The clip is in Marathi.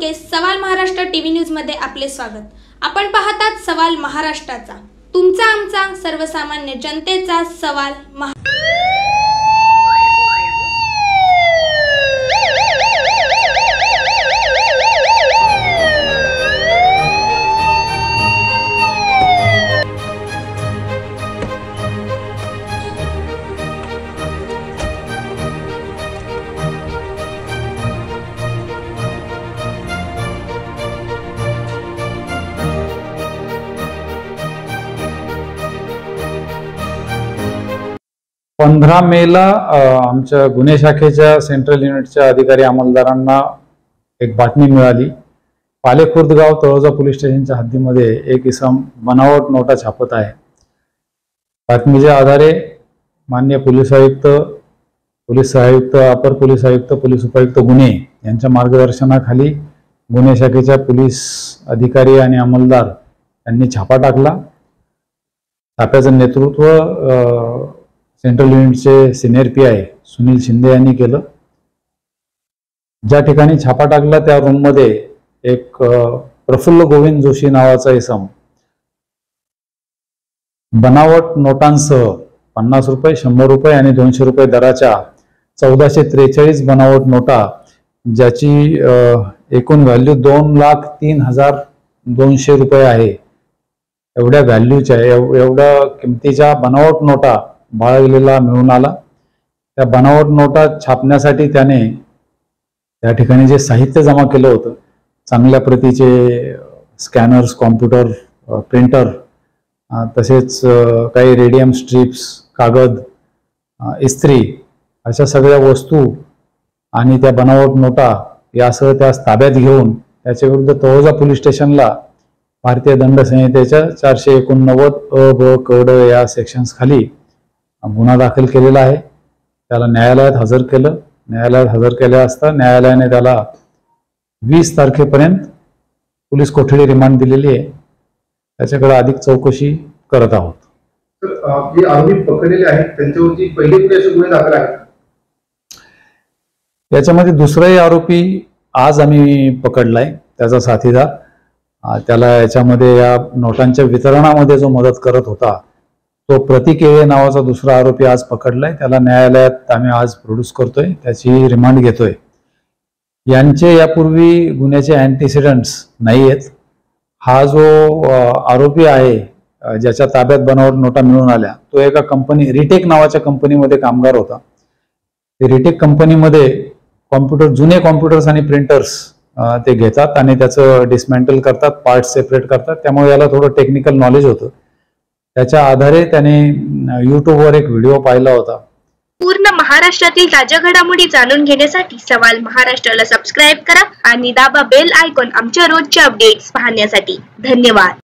फडके सवाल महाराष्ट्र टीव्ही न्यूज मध्ये आपले स्वागत। आपण पाहतात सवाल महाराष्ट्राचा, तुमचा आमचा सर्वसामान्य जनतेचा सवाल। पंधरा मेला आमच्या गुन्हे शाखेच्या सेंट्रल युनिटच्या अधिकारी अंमलदारांना एक बातमी मिळाली। पालेखुर्द गाव तळोजा पोलीस स्टेशनच्या हद्दीमध्ये एक इसम बनावट नोटा छापत आहे। बातमीच्या आधारे माननीय पोलीस आयुक्त, पोलीस सहायुक्त, अपर पोलीस आयुक्त, पोलीस उपायुक्त गुन्हे यांच्या मार्गदर्शनाखाली गुन्हे शाखेच्या पोलीस अधिकारी आणि अंमलदार यांनी छापा टाकला। छाप्याचं नेतृत्व सेंट्रल युनिटचे सिनियर PI सुनील शिंदे यांनी केलं। ज्या ठिकाणी छापा टाकला त्या रूममध्ये एक प्रफुल्ल गोविंद जोशी नावाचा इसम बनावट नोटांसह 50 रुपये, 100 रुपये आणि 200 रुपये दराच्या 1443 बनावट नोटा, ज्याची एकूण व्हॅल्यू 2,03,200 रुपये आहे, एवढ्या व्हॅल्यूच्या एवढ्या किमतीच्या बनावट नोटा बाळगलेला मिळून आला। त्या बनावट नोटा छापण्यासाठी त्याने त्या ठिकाणी जे साहित्य जमा केलं होतं, चांगल्या प्रतीचे स्कॅनर्स, कॉम्प्युटर, प्रिंटर, तसेच काही रेडियम स्ट्रिप्स, कागद, इस्त्री, अशा सगळ्या वस्तू आणि त्या बनावट नोटा यासह त्यास ताब्यात घेऊन त्याच्या विरुद्ध तळोजा पोलीस स्टेशनला भारतीय दंड संहितेच्या 489 अ, ब, क, ड या सेक्शन्स खाली गुन्हा दाखल केलेला आहे। त्याला न्यायालयात हजर केलं। न्यायालयात हजर केले असता न्यायालयाने त्याला 20 तारखेपर्यंत पोलीस कोठडी रिमांड दिलेली आहे। त्याच्याकडे अधिक चौकशी करत आहोत। जे आरोपी पकडलेले आहेत त्यांच्यावरती पहिले गुन्हे दाखल आहेत। याच्यामध्ये दुसराही आरोपी आज आम्ही पकडलाय, त्याचा साथीदार। त्याला याच्यामध्ये या नोटांच्या वितरणामध्ये जो मदत करत होता तो प्रतीक येळे नावाचा दुसरा आरोपी आज पकडलाय। त्याला न्यायालयात आम्ही आज प्रोड्यूस करतोय, त्याची रिमांड घेतोय। यांचे यापूर्वी गुन्ह्याचे अँटीसिडेंट्स नाही आहेत। हा जो आरोपी आहे ज्याच्या ताब्यात बनावट नोटा मिळून आल्या, तो एका कंपनी रिटेक नावाच्या कंपनीमध्ये कामगार होता। रिटेक कंपनीमध्ये जुने कॉम्प्युटर्स आणि प्रिंटर्स ते घेतात आणि त्याचं डिसमेंटल करतात, पार्ट्स सेपरेट करतात, त्यामुळे याला थोडं टेक्निकल नॉलेज होतं। त्याच्या आधारे त्याने YouTubeवर एक व्हिडिओ पाहिला होता। पूर्ण महाराष्ट्रातील ताज्या घडामोडी जाणून घेण्यासाठी सवाल महाराष्ट्राला सबस्क्राइब करा आणि दाबा बेल आयकॉन आमच्या रोजच्या अपडेट्स पाहण्यासाठी। धन्यवाद।